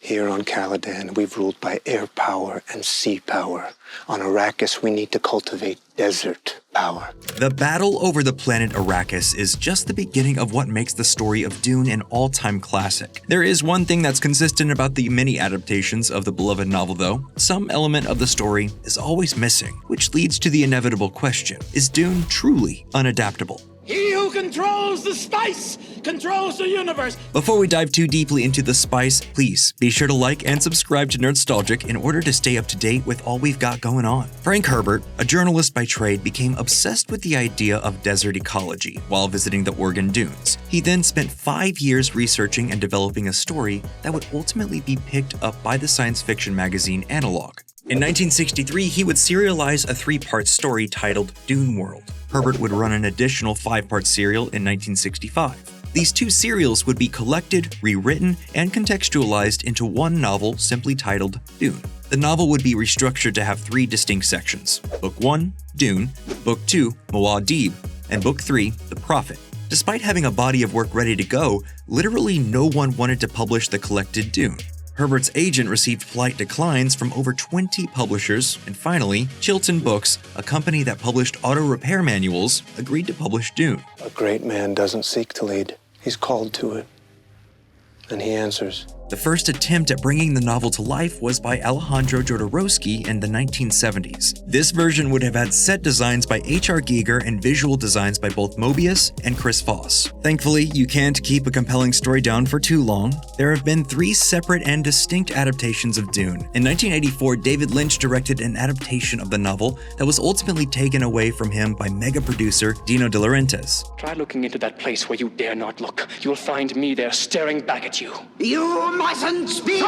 Here on Caladan, we've ruled by air power and sea power. On Arrakis, we need to cultivate desert power. The battle over the planet Arrakis is just the beginning of what makes the story of Dune an all-time classic. There is one thing that's consistent about the many adaptations of the beloved novel though. Some element of the story is always missing, which leads to the inevitable question: is Dune truly unadaptable? He who controls the spice controls the universe. Before we dive too deeply into the spice, please be sure to like and subscribe to Nerdstalgic in order to stay up to date with all we've got going on. Frank Herbert, a journalist by trade, became obsessed with the idea of desert ecology while visiting the Oregon dunes. He then spent 5 years researching and developing a story that would ultimately be picked up by the science fiction magazine Analog. In 1963, he would serialize a 3-part story titled Dune World. Herbert would run an additional 5-part serial in 1965. These 2 serials would be collected, rewritten, and contextualized into one novel simply titled Dune. The novel would be restructured to have 3 distinct sections: Book 1, Dune, Book 2, Muad'Dib, and Book 3, The Prophet. Despite having a body of work ready to go, literally no one wanted to publish the collected Dune. Herbert's agent received polite declines from over 20 publishers, and finally, Chilton Books, a company that published auto repair manuals, agreed to publish Dune. A great man doesn't seek to lead. He's called to it. And he answers. The first attempt at bringing the novel to life was by Alejandro Jodorowsky in the 1970s. This version would have had set designs by H.R. Giger and visual designs by both Moebius and Chris Voss. Thankfully, you can't keep a compelling story down for too long. There have been 3 separate and distinct adaptations of Dune. In 1984, David Lynch directed an adaptation of the novel that was ultimately taken away from him by mega producer Dino De Laurentiis. Try looking into that place where you dare not look. You'll find me there staring back at you. You mustn't speak!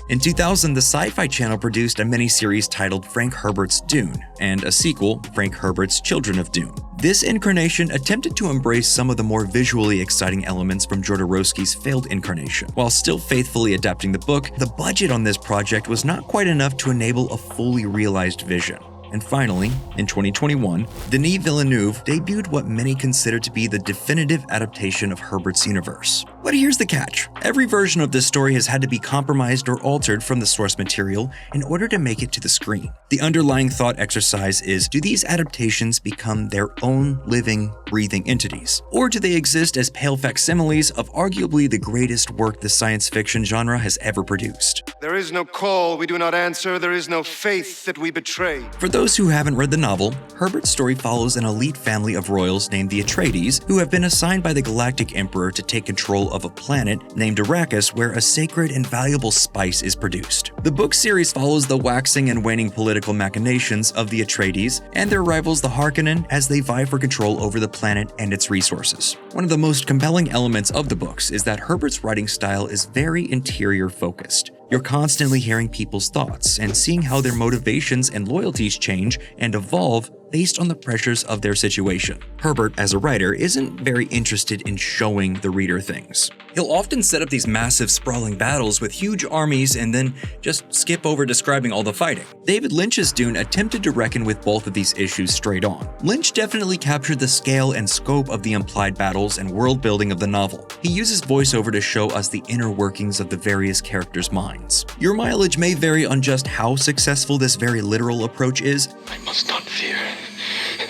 In 2000, the Sci-Fi Channel produced a miniseries titled Frank Herbert's Dune, and a sequel, Frank Herbert's Children of Dune. This incarnation attempted to embrace some of the more visually exciting elements from Jodorowsky's failed incarnation. While still faithfully adapting the book, the budget on this project was not quite enough to enable a fully realized vision. And finally, in 2021, Denis Villeneuve debuted what many consider to be the definitive adaptation of Herbert's universe. But here's the catch. Every version of this story has had to be compromised or altered from the source material in order to make it to the screen. The underlying thought exercise is, do these adaptations become their own living, breathing entities? Or do they exist as pale facsimiles of arguably the greatest work the science fiction genre has ever produced? There is no call we do not answer, there is no faith that we betray. For those who haven't read the novel, Herbert's story follows an elite family of royals named the Atreides, who have been assigned by the Galactic Emperor to take control of a planet named Arrakis, where a sacred and valuable spice is produced. The book series follows the waxing and waning political machinations of the Atreides and their rivals the Harkonnen as they vie for control over the planet and its resources. One of the most compelling elements of the books is that Herbert's writing style is very interior focused. You're constantly hearing people's thoughts and seeing how their motivations and loyalties change and evolve based on the pressures of their situation. Herbert, as a writer, isn't very interested in showing the reader things. He'll often set up these massive sprawling battles with huge armies and then just skip over describing all the fighting. David Lynch's Dune attempted to reckon with both of these issues straight on. Lynch definitely captured the scale and scope of the implied battles and world building of the novel. He uses voiceover to show us the inner workings of the various characters' minds. Your mileage may vary on just how successful this very literal approach is. I must not fear.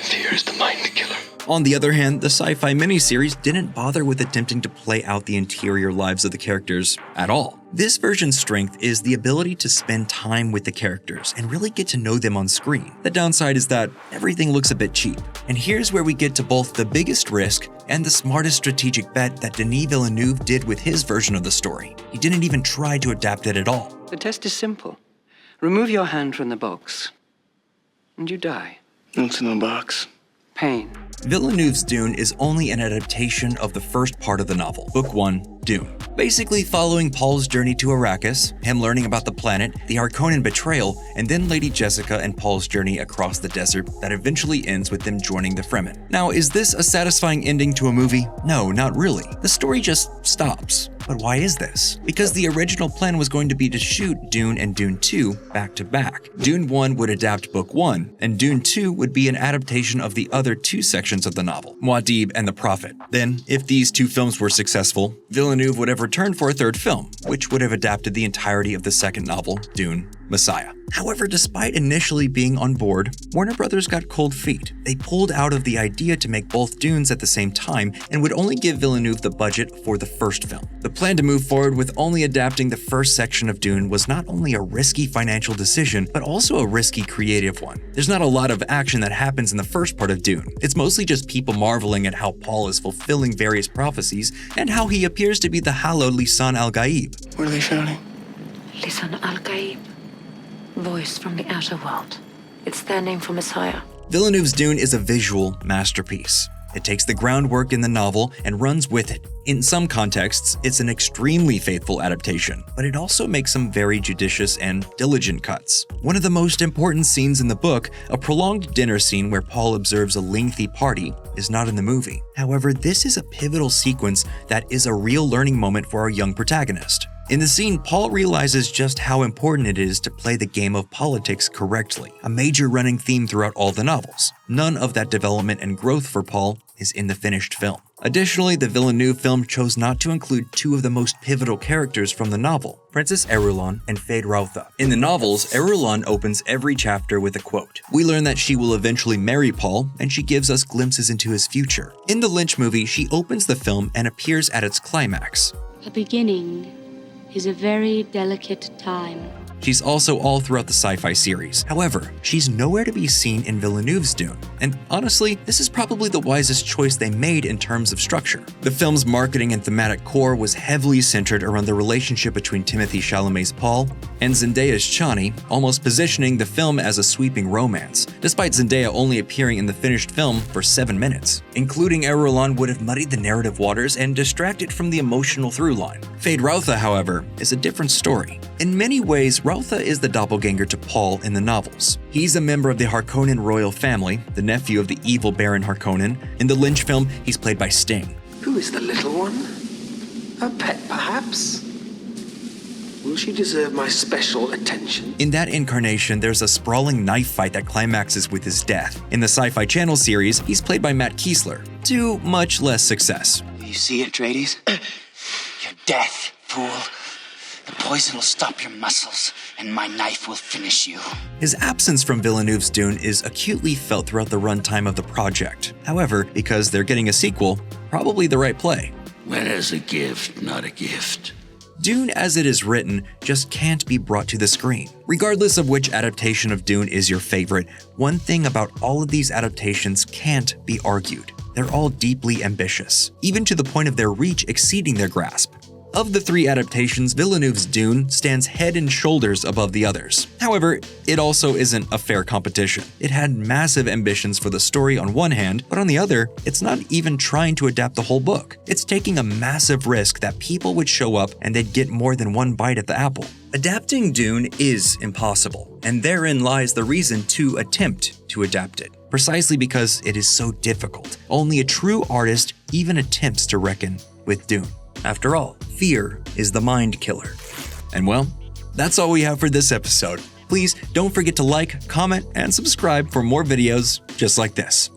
Fear is the mind killer. On the other hand, the sci-fi miniseries didn't bother with attempting to play out the interior lives of the characters at all. This version's strength is the ability to spend time with the characters and really get to know them on screen. The downside is that everything looks a bit cheap. And here's where we get to both the biggest risk and the smartest strategic bet that Denis Villeneuve did with his version of the story. He didn't even try to adapt it at all. The test is simple. Remove your hand from the box, and you die. What's in the box? Pain. Villeneuve's Dune is only an adaptation of the first part of the novel, Book 1, Dune. Basically following Paul's journey to Arrakis, him learning about the planet, the Harkonnen betrayal, and then Lady Jessica and Paul's journey across the desert that eventually ends with them joining the Fremen. Now, is this a satisfying ending to a movie? No, not really. The story just stops. But why is this? Because the original plan was going to be to shoot Dune and Dune 2 back to back. Dune 1 would adapt Book 1, and Dune 2 would be an adaptation of the other two sections of the novel, Muad'Dib and the Prophet. Then, if these two films were successful, Villeneuve would have returned for a third film, which would have adapted the entirety of the second novel, Dune, Messiah. However, despite initially being on board, Warner Brothers got cold feet. They pulled out of the idea to make both Dunes at the same time and would only give Villeneuve the budget for the first film. The plan to move forward with only adapting the first section of Dune was not only a risky financial decision, but also a risky creative one. There's not a lot of action that happens in the first part of Dune. It's mostly just people marveling at how Paul is fulfilling various prophecies and how he appears to be the hallowed Lisan al-Gaib. What are they shouting? Lisan al-Gaib. Voice from the outer world. It's their name for Messiah. Villeneuve's Dune is a visual masterpiece. It takes the groundwork in the novel and runs with it. In some contexts, it's an extremely faithful adaptation, but it also makes some very judicious and diligent cuts. One of the most important scenes in the book, a prolonged dinner scene where Paul observes a lengthy party, is not in the movie. However, this is a pivotal sequence that is a real learning moment for our young protagonist. In the scene, Paul realizes just how important it is to play the game of politics correctly, a major running theme throughout all the novels. None of that development and growth for Paul is in the finished film. Additionally, the Villeneuve film chose not to include two of the most pivotal characters from the novel, Princess Irulan and Feyd-Rautha. In the novels, Irulan opens every chapter with a quote. We learn that she will eventually marry Paul, and she gives us glimpses into his future. In the Lynch movie, she opens the film and appears at its climax. A beginning is a very delicate time. She's also all throughout the sci-fi series. However, she's nowhere to be seen in Villeneuve's Dune. And honestly, this is probably the wisest choice they made in terms of structure. The film's marketing and thematic core was heavily centered around the relationship between Timothée Chalamet's Paul and Zendaya's Chani, almost positioning the film as a sweeping romance, despite Zendaya only appearing in the finished film for 7 minutes. Including Irulan would have muddied the narrative waters and distracted from the emotional through line. Feyd-Rautha, however, is a different story. In many ways, Rautha is the doppelganger to Paul in the novels. He's a member of the Harkonnen royal family, the nephew of the evil Baron Harkonnen. In the Lynch film, he's played by Sting. Who is the little one? A pet, perhaps? Will she deserve my special attention? In that incarnation, there's a sprawling knife fight that climaxes with his death. In the Sci-Fi Channel series, he's played by Matt Kiesler, to much less success. You see, Atreides? Your death, fool. The poison will stop your muscles, and my knife will finish you. His absence from Villeneuve's Dune is acutely felt throughout the runtime of the project. However, because they're getting a sequel, probably the right play. When is a gift not a gift? Dune as it is written just can't be brought to the screen. Regardless of which adaptation of Dune is your favorite, one thing about all of these adaptations can't be argued. They're all deeply ambitious, even to the point of their reach exceeding their grasp. Of the 3 adaptations, Villeneuve's Dune stands head and shoulders above the others. However, it also isn't a fair competition. It had massive ambitions for the story on one hand, but on the other, it's not even trying to adapt the whole book. It's taking a massive risk that people would show up and they'd get more than one bite at the apple. Adapting Dune is impossible, and therein lies the reason to attempt to adapt it. Precisely because it is so difficult. Only a true artist even attempts to reckon with Dune. After all, fear is the mind killer. And well, that's all we have for this episode. Please don't forget to like, comment, and subscribe for more videos just like this.